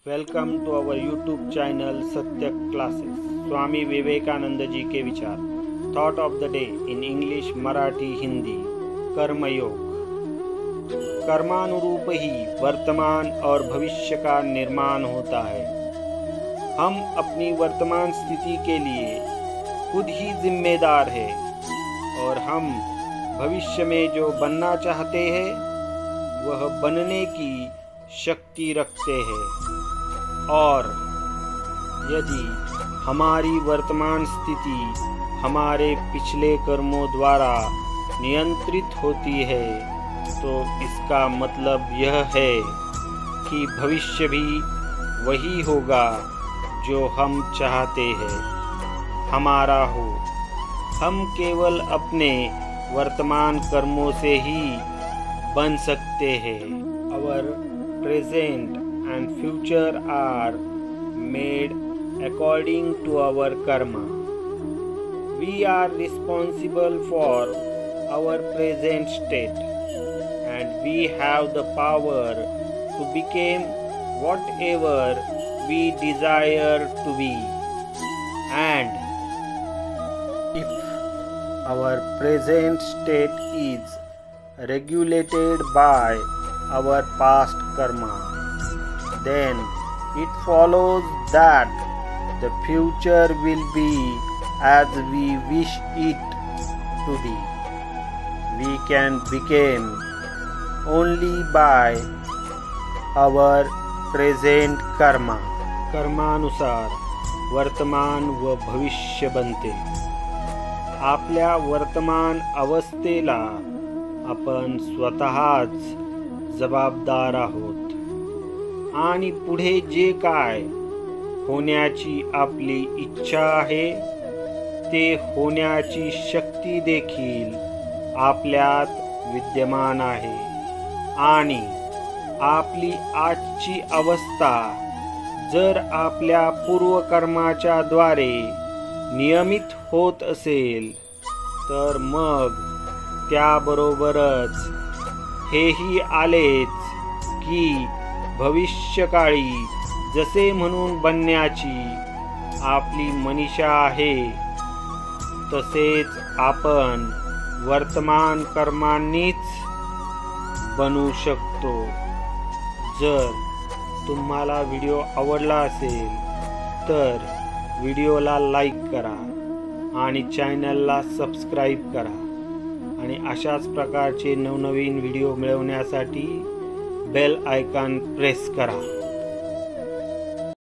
Welcome to our YouTube channel Satya classes. Swami Vivekananda ji के विचार, thought of the day in English, Marathi, Hindi. कर्मयोग। कर्मानुरूप ही वर्तमान और भविष्य का निर्माण होता है। हम अपनी वर्तमान स्थिति के लिए खुद ही जिम्मेदार हैं और हम भविष्य में जो बनना चाहते हैं वह बनने की शक्ति रखते हैं। और यदि हमारी वर्तमान स्थिति हमारे पिछले कर्मों द्वारा नियंत्रित होती है तो इसका मतलब यह है कि भविष्य भी वही होगा जो हम चाहते हैं हमारा हो। हम केवल अपने वर्तमान कर्मों से ही बन सकते हैं। Our present and future are made according to our karma. We are responsible for our present state and we have the power to become whatever we desire to be. And if our present state is regulated by our past karma, then it follows that the future will be as we wish it to be. We can become only by our present karma. कर्मानुसार वर्तमान व भविष्य बनते। आपल्या वर्तमान अवस्थेला आपण स्वतःच जबाबदार आहोत आणि पुढे जे काय होण्याची आपली इच्छा आहे ते होण्याची शक्ती देखील आपल्यात विद्यमान आहे। आणि आपली आजची अवस्था जर आपल्या पूर्वकर्माच्या द्वारे नियमित होत असेल तर मग त्याबरोबरच हेही आलेच की भविष्यकाळी जसे म्हणून बनण्याची आपली मनीषा आहे तसेच आपण वर्तमान कर्मांनीच बनू शकतो। जर तुम्हाला व्हिडिओ आवडला असेल तर व्हिडिओला लाईक करा आणि चॅनलला सबस्क्राईब करा आणि अशाच प्रकारचे नवनवीन व्हिडिओ मिळवण्यासाठी बेल आयकॉन प्रेस करा।